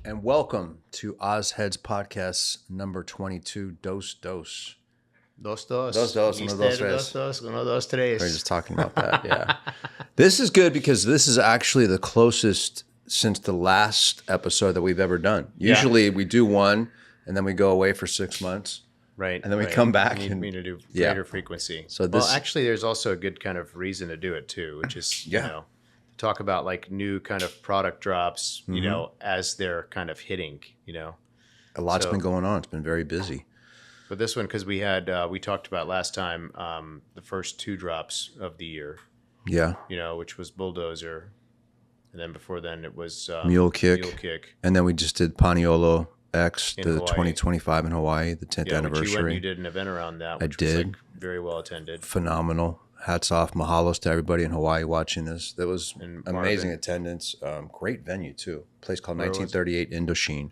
and welcome to Ozheads Podcast number 22, Dos. Dos. Dos, uno, dos, tres. Dos, uno, dos, tres. We were just talking about that, yeah. This is good because this is actually the closest since the last episode that we've ever done. Usually we do one, and then we go away for 6 months. Right. And then we come back. We need to do greater frequency. So well, actually, there's also a good kind of reason to do it, too, which is, you know, talk about like new kind of product drops, you know, as they're kind of hitting, you know. A lot's been going on. It's been very busy. But this one, because we had, we talked about last time the first two drops of the year. Yeah. You know, which was Bulldozer. And then before then it was Mule Kick. And then we just did Paniolo X, the Hawaii. 2025 in Hawaii, the 10th anniversary. You did an event around that, which was like very well attended. Phenomenal. Hats off, mahalos to everybody in Hawaii watching this. That was amazing attendance. Great venue too. Place called 1938 Indochine.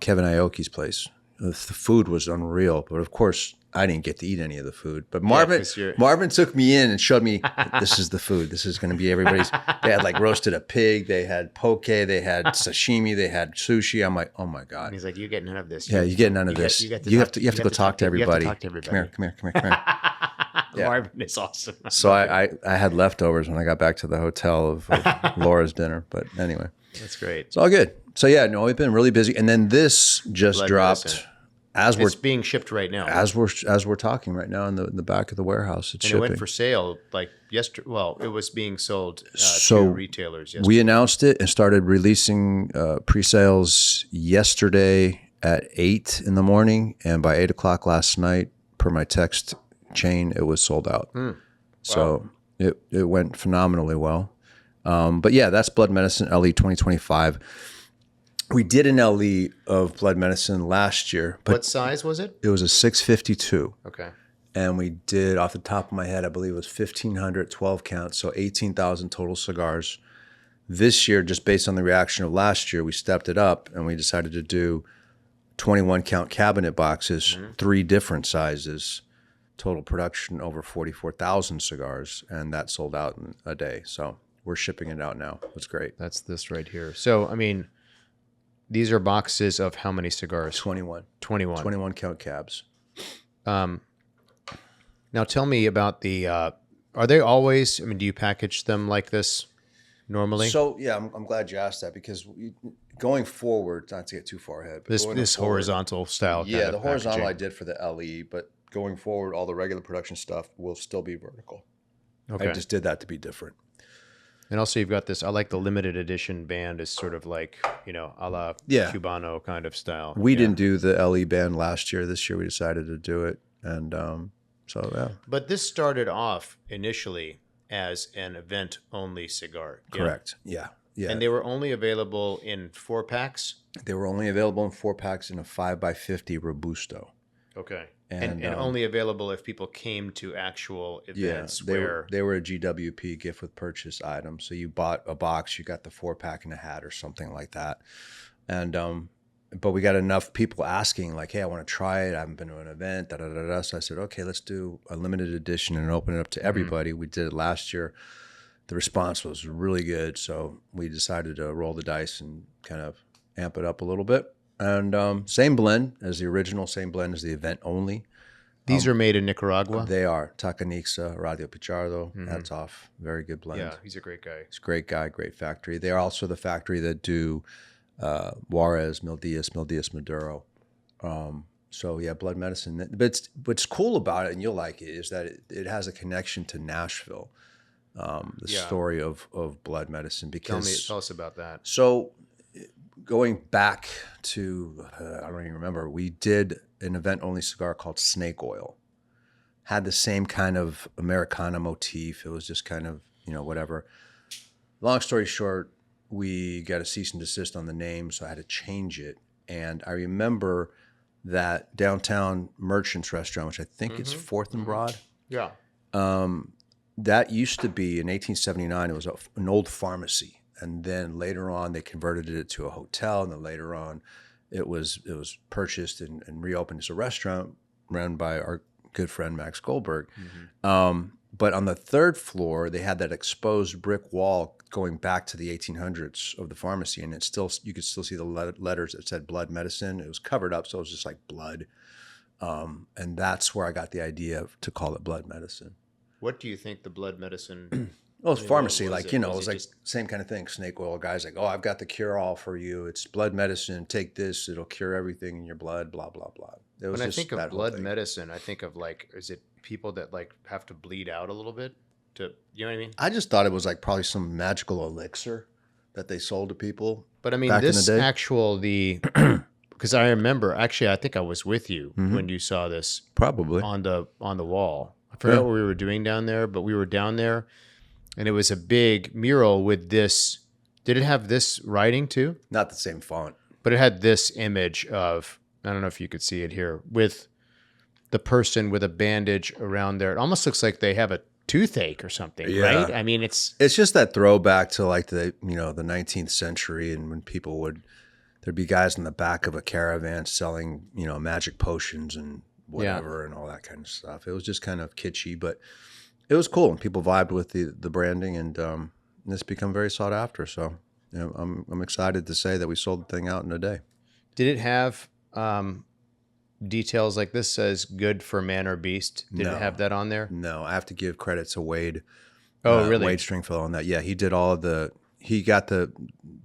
Kevin Aoki's place. The food was unreal, but of course I didn't get to eat any of the food. But Marvin took me in and showed me, this is the food. This is going to be everybody's. They had like roasted a pig. They had poke. They had sashimi. They had sushi. I'm like, oh my God. And he's like, you get none of this. Yeah, you get none of this. You have to go talk to everybody. Come here. Yeah. Marvin is awesome. So I had leftovers when I got back to the hotel of Laura's dinner. But anyway. That's great. It's all good. So yeah, no, we've been really busy. And then this just Blood dropped medicine. it's being shipped right now. As we're talking right now in the back of the warehouse. It's shipping. It went for sale like yesterday. Well, it was being sold to retailers yesterday. We announced it and started releasing pre-sales yesterday at 8 in the morning, and by 8 o'clock last night, per my text chain, it was sold out. So it went phenomenally well. But yeah, that's Blood Medicine LE 2025. We did an LE of Blood Medicine last year. But what size was it? It was a 652. Okay. And we did, off the top of my head, I believe it was 1,500 12 counts, so 18,000 total cigars. This year, just based on the reaction of last year, we stepped it up and we decided to do 21 count cabinet boxes, 3 different sizes, total production over 44,000 cigars, and that sold out in a day. So we're shipping it out now. It's great. That's this right here. So, I mean, these are boxes of how many cigars? 21. 21. 21 count cabs. Now tell me about the, are they always, I mean, do you package them like this normally? So, yeah, I'm glad you asked that because going forward, not to get too far ahead. But this horizontal style Yeah, the horizontal I did for the LE, but going forward, all the regular production stuff will still be vertical. Okay. I just did that to be different. And also you've got this, I like the limited edition band is sort of like, you know, a la Cubano kind of style. We didn't do the LE band last year. This year we decided to do it. And so, yeah. But this started off initially as an event-only cigar. Correct. Yeah. And they were only available in 4-packs? They were only available in 4-packs in a 5x50 Robusto. Okay. And only available if people came to actual events they were a GWP, gift with purchase item. So you bought a box, you got the 4-pack and a hat or something like that. And but we got enough people asking like, hey, I want to try it. I haven't been to an event, So I said, okay, let's do a limited edition and open it up to everybody. We did it last year. The response was really good. So we decided to roll the dice and kind of amp it up a little bit. And same blend as the original, same blend as the event only. These are made in Nicaragua? They are. Tacanixa, Radio Pichardo. Hats off. Very good blend. Yeah, he's a great guy. He's a great guy, great factory. They are also the factory that do Juarez, Mil Diaz Maduro. So yeah, Blood Medicine. But what's cool about it, and you'll like it, is that it has a connection to Nashville. The story of Blood Medicine. Because tell us about that. So going back to, I don't even remember, we did an event-only cigar called Snake Oil. Had the same kind of Americana motif. It was just kind of, whatever. Long story short, we got a cease and desist on the name, so I had to change it. And I remember that downtown Merchants restaurant, which I think is 4th and Broad. Yeah. That used to be, in 1879, it was an old pharmacy. And then later on, they converted it to a hotel. And then later on, it was purchased and reopened as a restaurant run by our good friend Max Goldberg. But on the third floor, they had that exposed brick wall going back to the 1800s of the pharmacy, and it's still, you could still see the letters that said blood medicine. It was covered up, so it was just like blood. And that's where I got the idea to call it blood medicine. What do you think the blood medicine? Well, it's pharmacy, was like, it? it Was was it like just- same kind of thing. Snake oil guys like, oh, I've got the cure all for you. It's blood medicine. Take this. It'll cure everything in your blood, blah, blah, blah. It was When I just think of that whole blood thing. medicine, I think of like, is it people that like have to bleed out a little bit to, you know what I mean? I just thought it was like probably some magical elixir that they sold to people. But I mean, back in this the day. actual, because I remember, actually, I think I was with you when you saw this Probably. on the wall. I forgot what we were doing down there, but we were down there and it was a big mural with this. Did it have this writing too? Not the same font. But it had this image of, I don't know if you could see it here, with the person with a bandage around there. It almost looks like they have a toothache or something, right? I mean, it's just that throwback to like the 19th century, and when people there'd be guys in the back of a caravan selling, magic potions and whatever and all that kind of stuff. It was just kind of kitschy, but it was cool, and people vibed with the branding, and it's become very sought after. So, I'm excited to say that we sold the thing out in a day. Did it have details like this says "good for man or beast"? Did it have that on there? No, I have to give credit to Wade. Oh, really? Wade Stringfellow on that. Yeah, he did all of he got the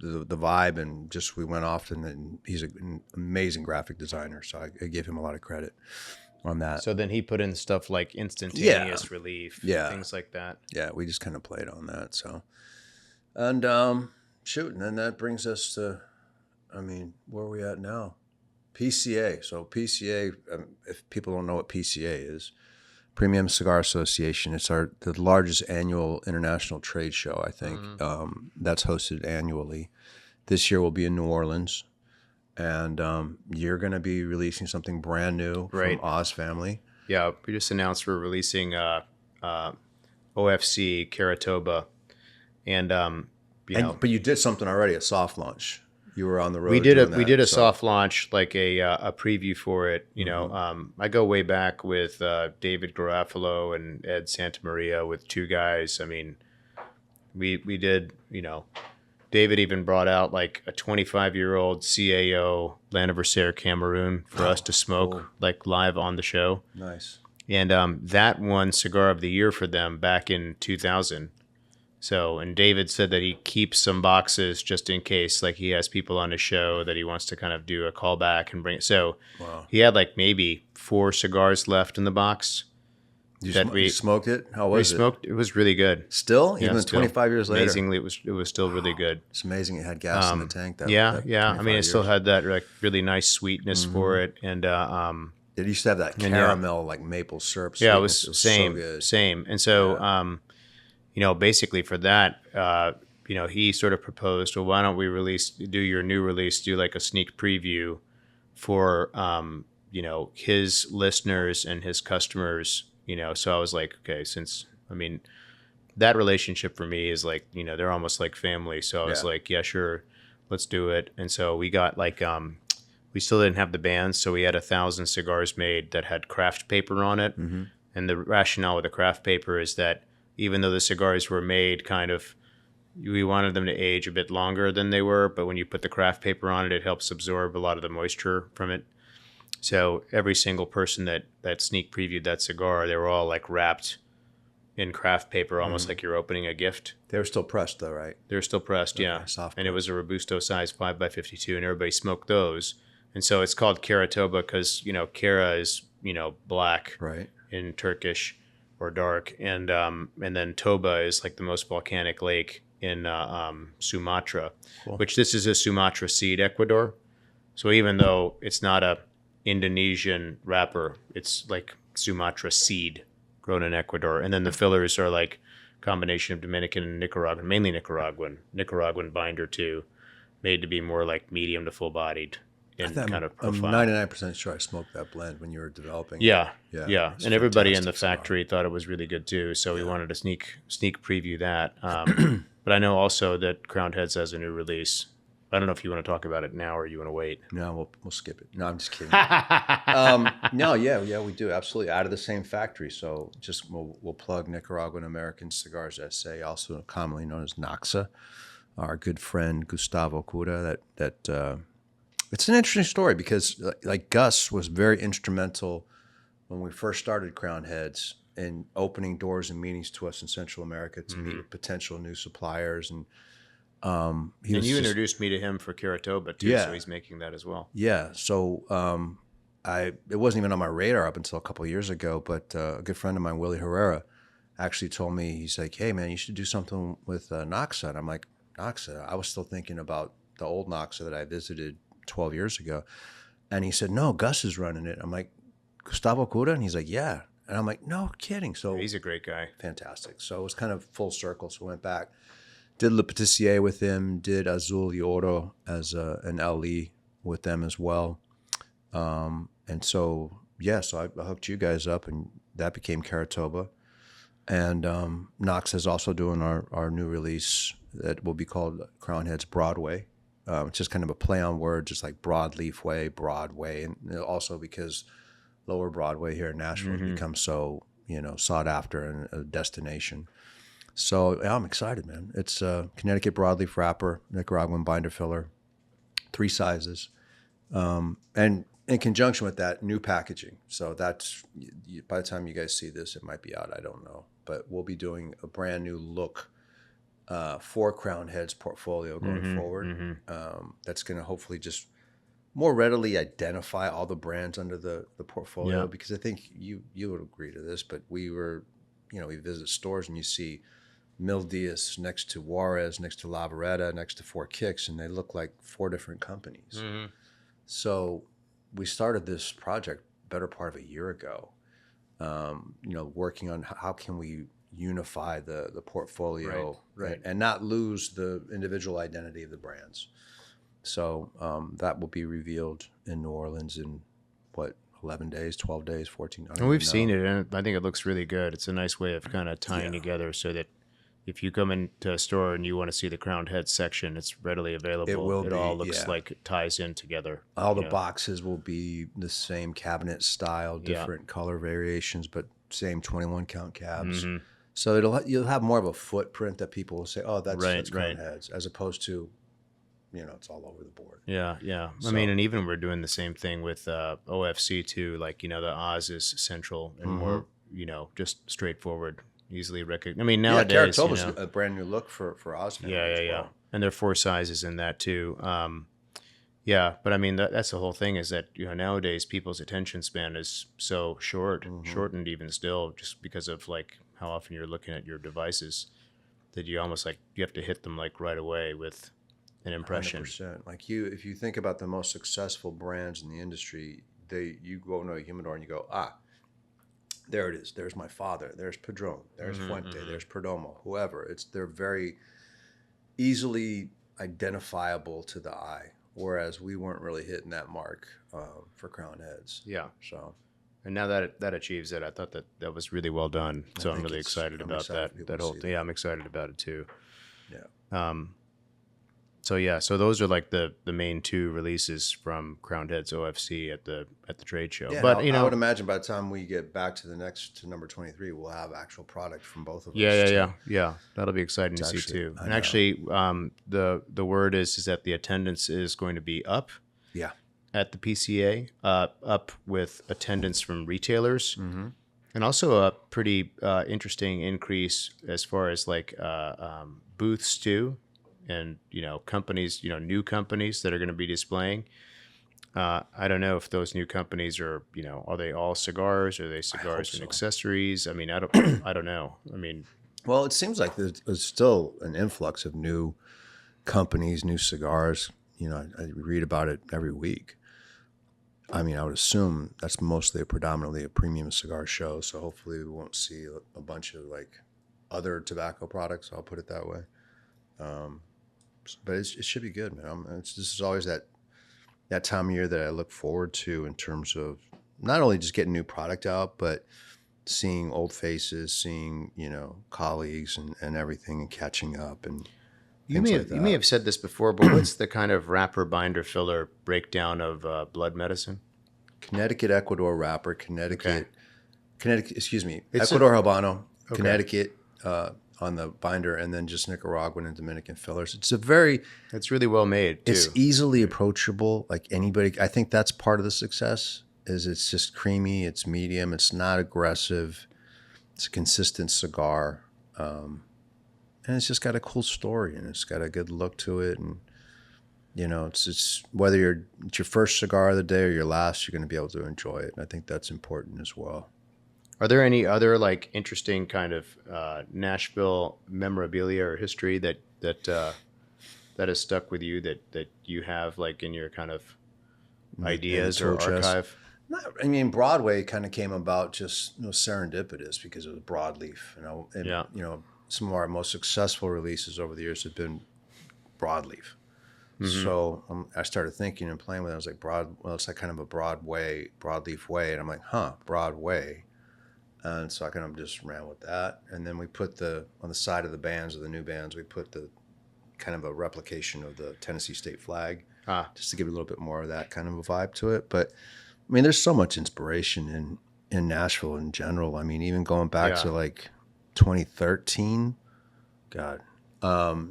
vibe, and just we went off, and then he's an amazing graphic designer, so I give him a lot of credit on that. So then he put in stuff like instantaneous relief, things like that. Yeah, we just kind of played on that. So, and shoot, and then that brings us to, where are we at now? PCA. So PCA, if people don't know what PCA is, Premium Cigar Association. It's the largest annual international trade show, I think. That's hosted annually. This year will be in New Orleans, and you're going to be releasing something brand new from Oz Family. Yeah, we just announced we're releasing OFC Karatoba, and but you did something already, a soft launch. You were on the road. We did a soft launch, like a preview for it. I go way back with David Garofalo and Ed Santamaria with two guys. I mean, we did. David even brought out like a 25-year-old CAO Lanniversaire Cameroon for us to smoke like live on the show. Nice. And that won Cigar of the Year for them back in 2000. So, and David said that he keeps some boxes just in case, like he has people on his show that he wants to kind of do a callback and bring. So he had like maybe 4 cigars left in the box. You smoked it? How was it? We smoked. It was really good. Still? Even 25 years later? Amazingly, it was still really good. It's amazing it had gas in the tank. Yeah. I mean, it still had that like really nice sweetness for it. And it used to have that caramel, like maple syrup sweetness. Yeah, it was same, so good. same. And so, basically for that, he sort of proposed, well, why don't we do your new release, do like a sneak preview for, his listeners and his customers, So I was like, okay, that relationship for me is like, they're almost like family. So I was like, yeah, sure, let's do it. And so we got like, we still didn't have the bands. So we had 1,000 cigars made that had craft paper on it. Mm-hmm. And the rationale with the craft paper is that even though the cigars were made we wanted them to age a bit longer than they were, but when you put the craft paper on it, it helps absorb a lot of the moisture from it. So every single person that sneak previewed that cigar, they were all like wrapped in craft paper, almost like you're opening a gift. They were still pressed though, right? They were still pressed, yeah. Soft and it was a Robusto size 5x52, and everybody smoked those. And so it's called Karatoba because, Kara is, black in Turkish or dark. And then Toba is like the most volcanic lake in Sumatra, which this is a Sumatra seed Ecuador. So even though it's not a Indonesian wrapper, it's like Sumatra seed grown in Ecuador. And then the fillers are like a combination of Dominican and Nicaraguan, mainly Nicaraguan binder too, made to be more like medium to full bodied. Kind of profile. I'm 99% sure I smoked that blend when you were developing. Yeah. And everybody in the factory thought it was really good too. So we wanted to sneak preview that. But I know also that Crowned Heads has a new release I don't know if you want to talk about it now or you want to wait. No, we'll skip it. No, I'm just kidding. No, yeah, we do absolutely out of the same factory. So just we'll plug Nicaraguan American Cigars SA, also commonly known as Naxa. Our good friend Gustavo Cura. It's an interesting story because like Gus was very instrumental when we first started Crown Heads in opening doors and meetings to us in Central America to meet with potential new suppliers. And and you introduced me to him for Karatoba too, Yeah. so he's making that as well. Yeah. So it wasn't even on my radar up until a couple of years ago, but a good friend of mine, Willie Herrera, actually told me, he's like, hey, man, you should do something with Naxa. And I'm like, Naxa? I was still thinking about the old Naxa that I visited 12 years ago. And he said, no, Gus is running it. I'm like, Gustavo Cura? And he's like, yeah. And I'm like, no kidding. So He's a great guy. fantastic. So it was kind of full circle. So I went back, did Le Patissier with him, did Azul y Oro as an LE with them as well. And so, yeah, so I hooked you guys up, and that became Karatoba. And Knox is also doing our new release that will be called Crown Heads Broadway. It's just kind of a play on word, just like broadleaf way, Broadway. And also because Lower Broadway here in Nashville has become so, sought after and a destination. So yeah, I'm excited, man. It's Connecticut broadleaf wrapper, Nicaraguan binder filler, 3 sizes. And in conjunction with that, new packaging. So that's, by the time you guys see this, it might be out. I don't know. But we'll be doing a brand new look for Crown Heads portfolio going forward. That's going to hopefully just more readily identify all the brands under the portfolio. Yeah. Because I think you would agree to this, but we visit stores and you see Mil Diaz next to Juarez, next to La Vereda, next to Four Kicks, and they look like 4 different companies. So we started this project better part of a year ago, working on how can we unify the portfolio Right. and not lose the individual identity of the brands. So that will be revealed in New Orleans in 11 days, 12 days, 14. And we've seen it, and I think it looks really good. It's a nice way of kind of tying together so that if you come into a store and you want to see the Crowned Heads section, it's readily available. It will be, all looks like it ties in together. All the boxes will be the same cabinet style, different color variations, but same 21 count cabs. So you'll have more of a footprint that people will say, oh, that's Crowned Heads, as opposed to, it's all over the board. Yeah. I mean, and even we're doing the same thing with OFC too. Like, the Oz is central and more, just straightforward, easily recognized. I mean, nowadays, Karatoba's a brand new look for Ozgener. Yeah. And there are 4 sizes in that too. But I mean, that's the whole thing is that, nowadays people's attention span is so shortened even still, just because of like how often you're looking at your devices that you almost like you have to hit them like right away with an impression. 100%. Like if you think about the most successful brands in the industry, you go into a humidor and you go, there it is. There's my father. There's Padron. There's Fuente. There's Perdomo. Whoever. They're very easily identifiable to the eye. Whereas we weren't really hitting that mark for Crown Heads. Yeah. So, and now that achieves it, I thought that was really well done. So I'm really excited about that whole thing. Yeah, I'm excited about it too. Yeah. So those are like the main 2 releases from Crowned Heads OFC at the trade show. Yeah, but I would imagine by the time we get back to number 23, we'll have actual product from both of us. Yeah. That'll be exciting to see too. And actually, the word is that the attendance is going to be up. Yeah. At the PCA, up with attendance from retailers, and also a pretty interesting increase as far as like booths too. And, companies, new companies that are going to be displaying. I don't know if those new companies are they all cigars? Are they cigars and accessories? I mean, I don't know. I mean, well, it seems like there's still an influx of new companies, new cigars. I read about it every week. I mean, I would assume that's predominantly a premium cigar show. So hopefully we won't see a bunch of like other tobacco products. I'll put it that way. But it should be good, man. This is always that time of year that I look forward to in terms of not only just getting new product out, but seeing old faces, seeing, colleagues and everything and catching up. And things like that. You may have said this before, but what's the kind of wrapper, binder, filler breakdown of blood medicine? Connecticut, Ecuador wrapper, Connecticut, excuse me, It's Ecuador Habano, Connecticut on the binder, and then just Nicaraguan and Dominican fillers. It's really well made too. It's easily approachable, like anybody. I think that's part of the success. Is it's just creamy, it's medium, it's not aggressive, it's a consistent cigar, and it's just got a cool story, and it's got a good look to it, and it's whether it's your first cigar of the day or your last, you're going to be able to enjoy it, and I think that's important as well. Are there any other like interesting kind of Nashville memorabilia or history that has stuck with you that you have like in your kind of ideas or archive? I mean, Broadway kind of came about just serendipitous because it was broadleaf. Some of our most successful releases over the years have been broadleaf. Mm-hmm. So I started thinking and playing with it. I was like, it's like kind of a broadleaf way. And I'm like, Broadway. And so I kind of just ran with that. And then we put on the side of the bands, of the new bands, we put the kind of a replication of the Tennessee state flag, just to give it a little bit more of that kind of a vibe to it. But I mean, there's so much inspiration in Nashville in general. I mean, even going back to like 2013, God,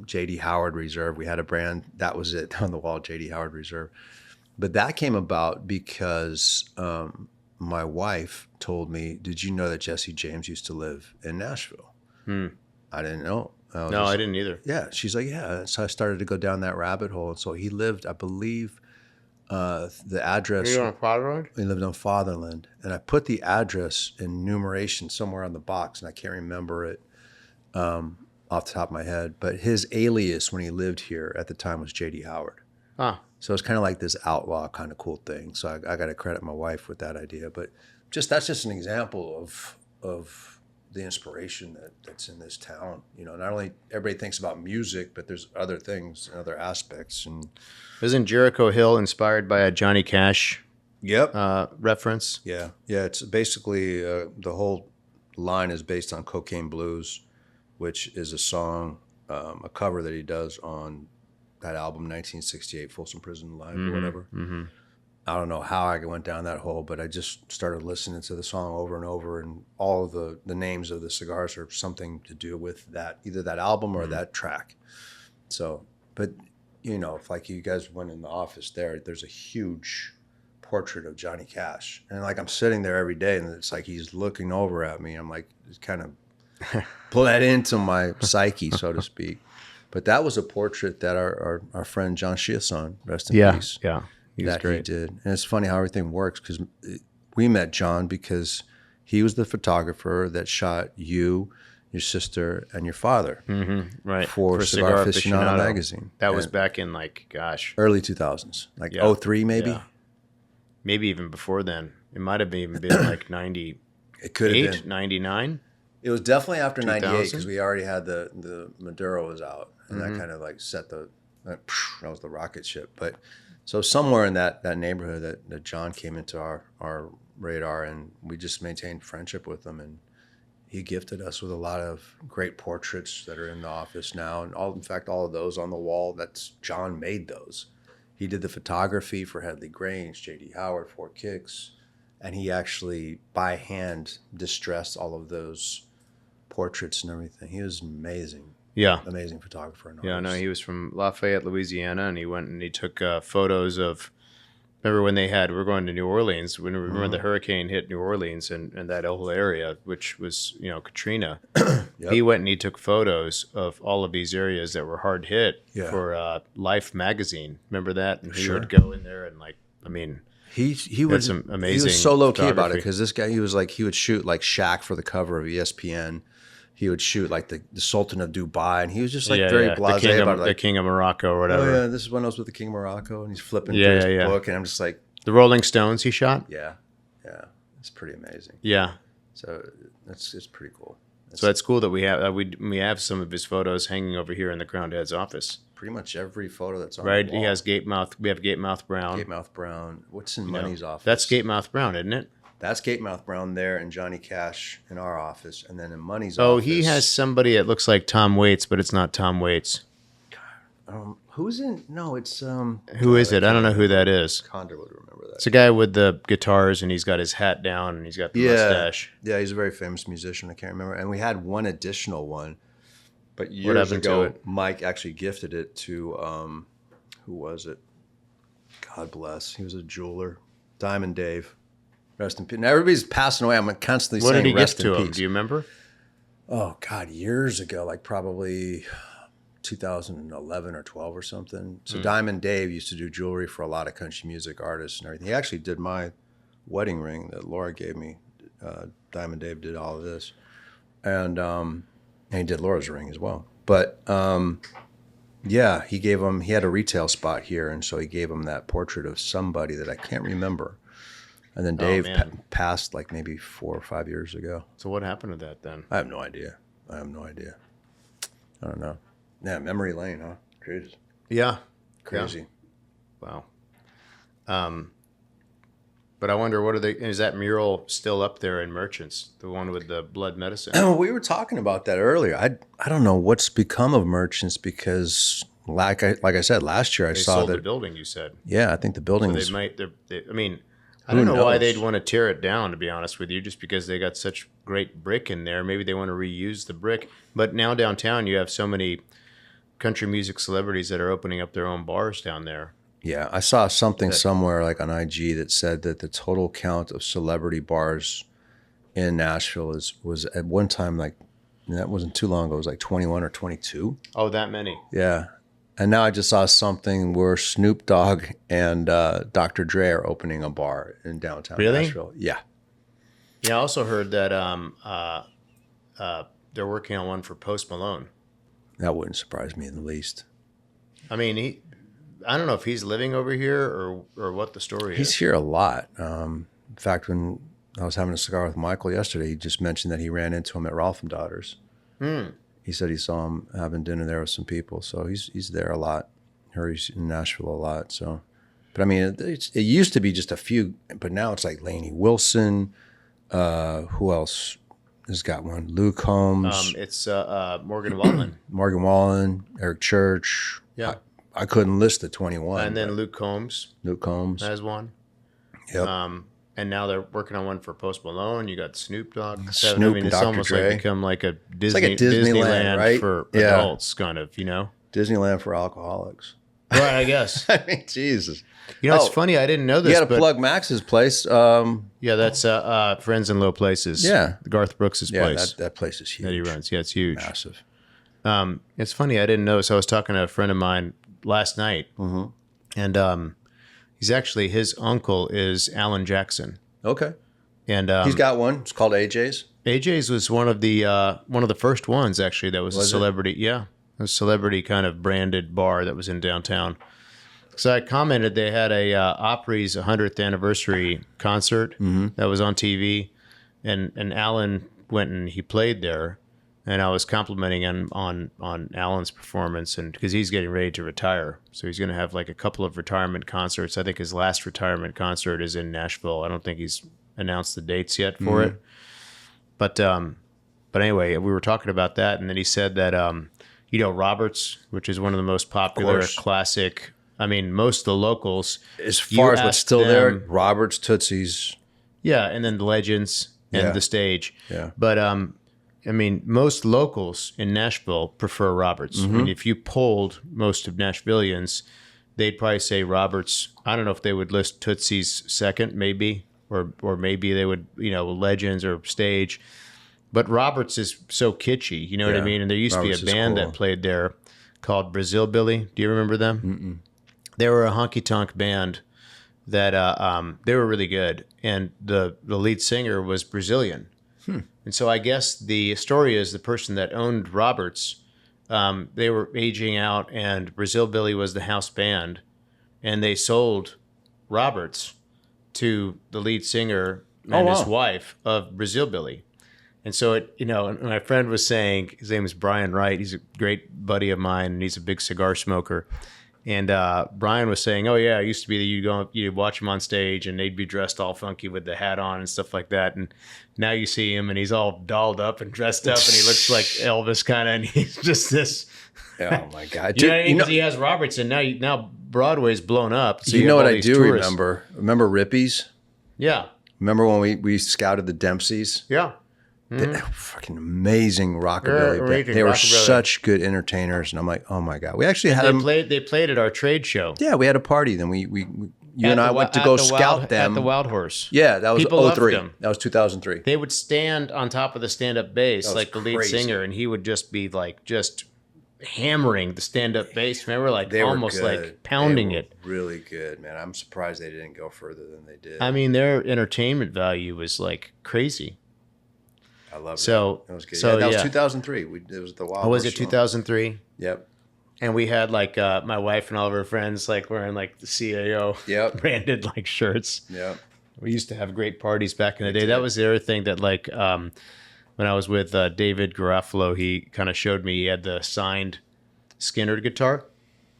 J.D. Howard Reserve. We had a brand, that was it on the wall, J.D. Howard Reserve. But that came about because my wife told me, did you know that Jesse James used to live in Nashville? I didn't know. I didn't either. Yeah. She's like, yeah. So I started to go down that rabbit hole. And so he lived, I believe, the address. Are you on Fatherland? We lived on Fatherland. And I put the address in numeration somewhere on the box, and I can't remember it off the top of my head. But his alias when he lived here at the time was J.D. Howard. So it's kind of like this outlaw kind of cool thing. So I got to credit my wife with that idea. But that's just an example of the inspiration that's in this town. Not only everybody thinks about music, but there's other things and other aspects. And isn't Jericho Hill inspired by a Johnny Cash reference? Yeah. It's basically the whole line is based on Cocaine Blues, which is a song, a cover that he does on that album, 1968, Folsom Prison Live or whatever. Mm-hmm. I don't know how I went down that hole, but I just started listening to the song over and over, and all of the names of the cigars are something to do with that, either that album or that track. So, but if like you guys went in the office there's a huge portrait of Johnny Cash, and like I'm sitting there every day, and it's like he's looking over at me. I'm like, it's kind of bled into my psyche, so to speak. But that was a portrait that our friend John Chiasson, rest in peace. Yeah. He did. And it's funny how everything works, because we met John because he was the photographer that shot you, your sister, and your father for Cigar Aficionado magazine. That was back in early 2000s, like 03 maybe? Yeah. Maybe even before then. It might have even been like 98, it could have been 99. It was definitely after 98, because we already had the Maduro was out, and that kind of like set that was the rocket ship. But so somewhere in that neighborhood that John came into our radar, and we just maintained friendship with him, and he gifted us with a lot of great portraits that are in the office now, and in fact all of those on the wall, that's John made those. He did the photography for Headley Grange, J.D. Howard, Four Kicks, and he actually by hand distressed all of those portraits and everything. He was amazing. Yeah. Amazing photographer. Yeah, no, he was from Lafayette, Louisiana, and he went and he took photos of, remember when we were going to New Orleans, remember the hurricane hit New Orleans and that whole area, which was, Katrina. Yep. He went and he took photos of all of these areas that were hard hit for Life magazine. Remember that? And he would go in there and he was amazing. He was so low key about it, because this guy, he would shoot like Shaq for the cover of ESPN. He would shoot like the Sultan of Dubai, and he was just very blasé about it. The King of Morocco or whatever. Oh yeah, this is when I was with the King of Morocco, and he's flipping through his book, and I'm just like, the Rolling Stones he shot. Yeah, it's pretty amazing. Yeah, so it's pretty cool. So that's cool that we have some of his photos hanging over here in the Crowned Head's office. Pretty much every photo that's on the wall. He has Gatemouth. We have Gatemouth Brown. Gatemouth Brown. What's in Money's office? That's Gatemouth Brown, isn't it? That's Gatemouth Brown there, and Johnny Cash in our office, and then in Money's office. Oh, he has somebody that looks like Tom Waits, but it's not Tom Waits. Who's in? No, it's Who is it? I don't know who that is. Condor would remember that. It's a guy with the guitars, and he's got his hat down, and he's got the mustache. Yeah, he's a very famous musician. I can't remember. And we had one additional one, but years happened to ago, it? Mike actually gifted it to who was it? God bless. He was a jeweler, Diamond Dave. Rest in peace. Now everybody's passing away. I'm constantly What saying did he rest gift to in him? peace. Do you remember? Oh God, years ago, like probably 2011 or 12 or something. So Diamond Dave used to do jewelry for a lot of country music artists and everything. He actually did my wedding ring that Laura gave me. Diamond Dave did all of this, and he did Laura's ring as well. But yeah, he gave him. He had a retail spot here, and so he gave him that portrait of somebody that I can't remember. And then Dave passed like maybe 4 or 5 years ago. So what happened to that then? I have no idea. I don't know. Yeah, memory lane, huh? Crazy. Yeah. Crazy. Yeah. Wow. But I wonder, is that mural still up there in Merchants, the one with the blood medicine? We were talking about that earlier. I don't know what's become of Merchants because, like I said, last year They saw sold that. the building, you said. Yeah, I think the building So is. I don't know why knows? they'd want to tear it down, to be honest with you, just because they got such great brick in there. Maybe they want to reuse the brick. But now downtown, you have so many country music celebrities that are opening up their own bars down there. Yeah, I saw something somewhere like on IG that said that the total count of celebrity bars in Nashville was at one time like, and that wasn't too long ago. It was like 21 or 22. Oh, that many. Yeah. And now I just saw something where Snoop Dogg and Dr. Dre are opening a bar in downtown Nashville. Yeah. Yeah, I also heard that they're working on one for Post Malone. That wouldn't surprise me in the least. I mean, I don't know if he's living over here or what the story is. He's here a lot. In fact, when I was having a cigar with Michael yesterday, he just mentioned that he ran into him at Rolf and Daughters. He said he saw him having dinner there with some people. So he's there a lot. Or he's in Nashville a lot. So, but I mean, it used to be just a few, but now it's like Lainey Wilson. Who else has got one? Luke Combs. It's Morgan Wallen. Morgan Wallen, Eric Church. Yeah. I couldn't list the 21. And then Luke Combs has one. Yep. And now they're working on one for Post Malone. You got Snoop Dogg. Snoop and it's Dr. almost Dre. like become like a like a Disneyland, right? for Yeah. adults, kind of, you know? Disneyland for alcoholics. Right, I guess. I mean, Jesus. You know, it's funny. I didn't know this. You got to plug Max's place. Yeah, that's Friends in Low Places. Yeah. Garth Brooks' place that place is huge. that he runs. Yeah, it's huge. Massive. It's funny. I didn't know. So I was talking to a friend of mine last night, and he's actually, his uncle is Alan Jackson. Okay. And He's got one. It's called AJ's. AJ's was one of the first ones actually that was a celebrity. Yeah, a celebrity kind of branded bar that was in downtown. So I commented they had a Opry's 100th anniversary concert that was on TV, and Alan went and he played there, and I was complimenting him on Alan's performance, and because he's getting ready to retire, so he's going to have like a couple of retirement concerts. I think his last retirement concert is in Nashville. I don't think he's announced the dates yet for it, but anyway, we were talking about that, and then he said that Roberts, which is one of the most popular classic. I mean, most of the locals, as far as what's still there, Roberts, Tootsie's. Yeah, and then the Legends and the Stage. Yeah. But I mean, most locals in Nashville prefer Roberts. I mean, if you polled most of Nashvillians, they'd probably say Roberts. I don't know if they would list Tootsie's second, maybe, or maybe they would, Legends or Stage. But Roberts is so kitschy, you know what I mean? And there used Roberts to be a band that played there called Brazil Billy. Do you remember them? Mm-mm. They were a honky-tonk band that they were really good. And the lead singer was Brazilian. And so I guess the story is the person that owned Roberts, they were aging out, and Brazil Billy was the house band. And they sold Roberts to the lead singer and his wife of Brazil Billy. And so and my friend was saying, his name is Brian Wright. He's a great buddy of mine, and he's a big cigar smoker. And Brian was saying, "Oh yeah, it used to be that you'd watch him on stage, and they'd be dressed all funky with the hat on and stuff like that. And now you see him, and he's all dolled up and dressed up, and he looks like Elvis kind of, and he's just this. Oh my God! Dude, you know what I mean? Because he has Robertson now. Broadway's blown up. So you know have what all I these do tourists. remember? Remember Rippies? Yeah, Remember when we scouted the Dempseys? yeah. They fucking amazing rockabilly. They're band. They were rockabilly. such good entertainers, and I'm like, oh my God, we actually had them. They played at our trade show. Yeah, we had a party. Then you and I went to At go the scout them at the Wild Horse. Yeah, that was People loved 03. them. That was 2003. They would stand on top of the stand-up bass, was like the lead crazy. singer, and he would just be like just hammering the stand-up bass. Remember, like They were almost good. like pounding They were it. Really good, man. I'm surprised they didn't go further than they did. I mean, their entertainment value was like crazy. I love it. So That was good. So That was yeah. 2003. It was the Wild. Oh, was Horse it show. 2003? Yep. And we had like my wife and all of her friends like wearing like the CAO Yep. branded like shirts. Yep. We used to have great parties back in the day. That was the other thing that like when I was with David Garofalo, he kind of showed me he had the signed Skinner guitar.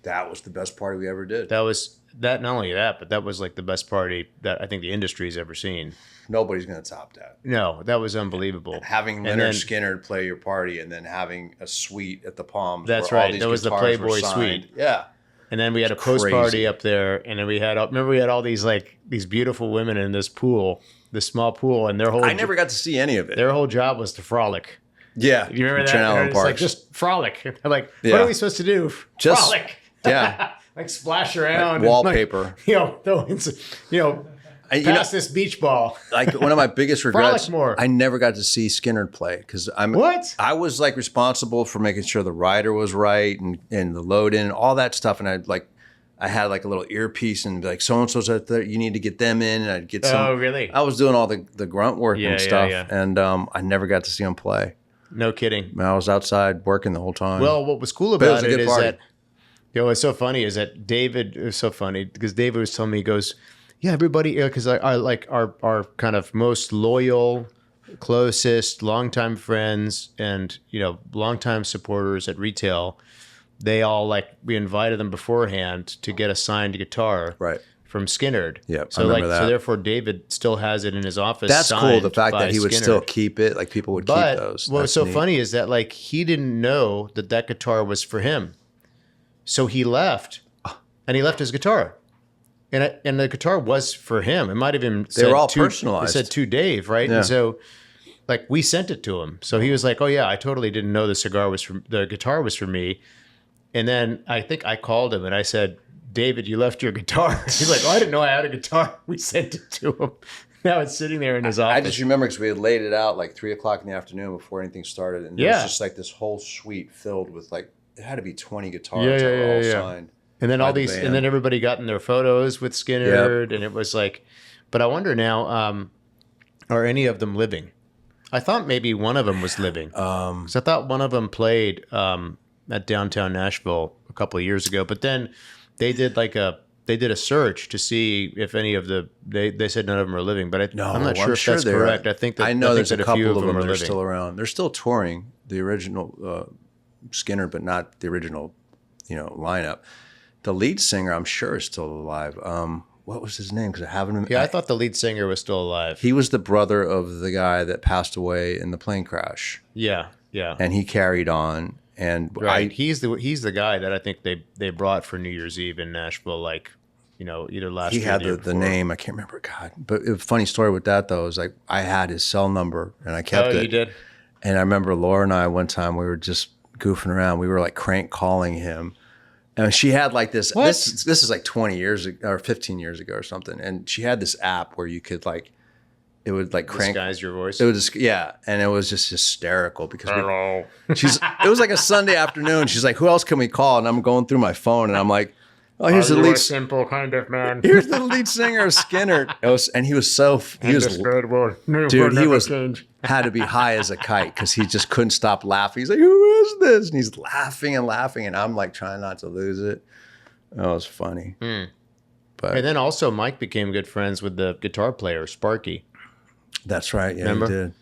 That was the best party we ever did. That was that. Not only that, but that was like the best party that I think the industry's ever seen. Nobody's gonna top that. No, that was unbelievable. Having And Leonard then- Skinner play your party, and then having a suite at the Palms. That's where all right. these That was the guitars were Playboy signed. suite. Yeah. And then we had a It's post party crazy. up there, and then we had remember we had all these like these beautiful women in this pool, this small pool, and their whole I never got to see any of it. their whole job was to frolic. Yeah. You remember that? Trent Allen It's like Parks. just frolic. They're like, Yeah. what are we supposed to do? Just- Frolic. yeah. Like splash around. and, wallpaper. Like, throw in some, And, pass this beach ball. like one of my biggest regrets, Frolic more. I never got to see Skinner play because What? I was like responsible for making sure the rider was right and the load in and all that stuff. And I had like a little earpiece and like so and so's out there. You need to get them in, and I'd get some. Oh, really? I was doing all the grunt work Yeah, and yeah, stuff, yeah. and I never got to see him play. No kidding. I was outside working the whole time. Well, what was cool But it was about a it good is party. that, what's so funny is that David, it was so funny because David was telling me, he goes, yeah, everybody, because I like our kind of most loyal, closest, longtime friends and, longtime supporters at retail, they all we invited them beforehand to get a signed guitar. Right. From Skinnerd. Yep, I So remember that. so therefore David still has it in his office. That's cool. The signed fact by that he would Skinnerd. still keep it, like people would But keep those. what's That's so neat. funny is that he didn't know that guitar was for him, so he left, and he left his guitar, and the guitar was for him. It might have even They were all to, personalized. It said to Dave, right? Yeah. And so we sent it to him, so he was like, "Oh yeah, I totally didn't know the guitar was for me." And then I think I called him and I said, David, you left your guitar. He's like, oh, I didn't know I had a guitar. We sent it to him. Now it's sitting there in his office. I just remember because we had laid it out like 3:00 in the afternoon before anything started, and it Yeah. was just like this whole suite filled with it had to be 20 guitars Yeah, that were yeah, all yeah. signed. And then by all the these, band. and then everybody got in their photos with Skinnerd, and it was but I wonder now, are any of them living? I thought maybe one of them was living. 'Cause I thought one of them played at downtown Nashville a couple of years ago, but then they did a search to see if any of they said none of them are living, but I'm not sure if that's they're- correct. I think that I know think there's that a couple few of them are that are living. still around. They're still touring the original Skinner, but not the original, lineup. The lead singer, I'm sure, is still alive. What was his name? Because I haven't. Yeah, I thought the lead singer was still alive. He was the brother of the guy that passed away in the plane crash, Yeah. and he carried on. And Right. He's the guy that I think they brought for New Year's Eve in Nashville, either last he year or had the year the before. name. I can't remember. God, but a funny story with that though is I had his cell number and I kept Oh, it. you did? And I remember Laura and I one time we were just goofing around. We were crank calling him, and she had this. What? This is 20 years ago, or 15 years ago or something. And she had this app where you could it would crank. Disguise your voice. It would just and it was just hysterical because Hello. it was like a Sunday afternoon. She's like, "Who else can we call?" And I'm going through my phone and I'm like, "Oh, here's the lead. simple kind of man. Here's the lead singer of Skinner." And he was dude, he was had to be high as a kite because he just couldn't stop laughing. He's like, "Who is this?" And he's laughing and laughing, and I'm trying not to lose it. That was funny. But And then also Mike became good friends with the guitar player, Sparky. that's right. Yeah, Remember? he did.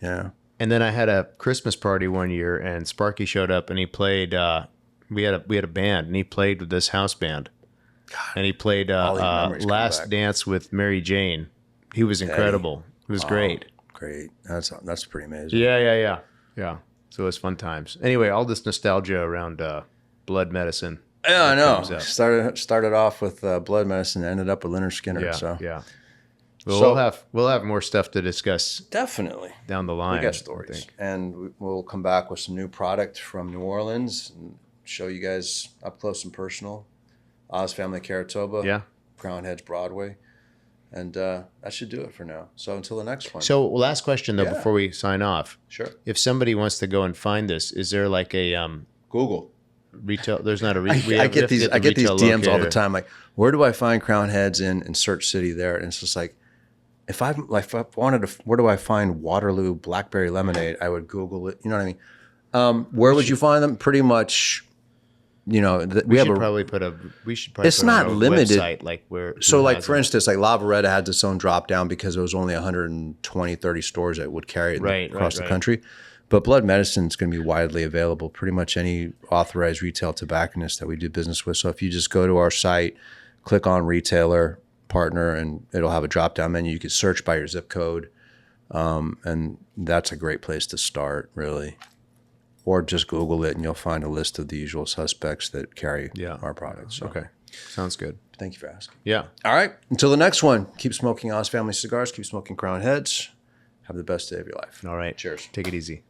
Yeah. And then I had a Christmas party one year and Sparky showed up and he played we had a band, and he played with this house band, and he played all these memories come Last back. Dance with Mary Jane. He was incredible. It was great. Great. That's pretty amazing. Yeah. So it was fun times. Anyway, all this nostalgia around blood medicine. Yeah, I know. comes up. Started off with blood medicine, ended up with Leonard Skinner. Yeah, So yeah. Well, So- we'll have more stuff to discuss definitely. down the line. We got I stories, think. and we'll come back with some new product from New Orleans and show you guys up close and personal. Oz Family Karatoba, Yeah. Crown Heads Broadway, and that should do it for now. So until the next one. So last question though, Yeah. before we sign off, Sure. if somebody wants to go and find this, is there like a Google. retail? There's not a. I get these retail DMs all the locator. time. Like, where do I find Crown Heads in search city there? And it's just like, if I wanted to, where do I find Waterloo Blackberry Lemonade? I would Google it. You know what I mean? Where would you find them? Pretty much, we We have should a. probably put a. We should probably. It's put on not our limited. Website, like where. So, who like has for them. instance, like Lavaretta had its own drop down because there was only 120, 30 stores that would carry it across the country. But blood medicine is going to be widely available. Pretty much any authorized retail tobacconist that we do business with. So if you just go to our site, click on retailer partner, and it'll have a drop down menu. You can search by your zip code, and that's a great place to start, really. Or just Google it, and you'll find a list of the usual suspects that carry our products. So Okay, sounds good. thank you for asking. Yeah. All right. Until the next one, keep smoking Oz Family cigars, keep smoking Crown Heads. Have the best day of your life. All right. Cheers. Take it easy.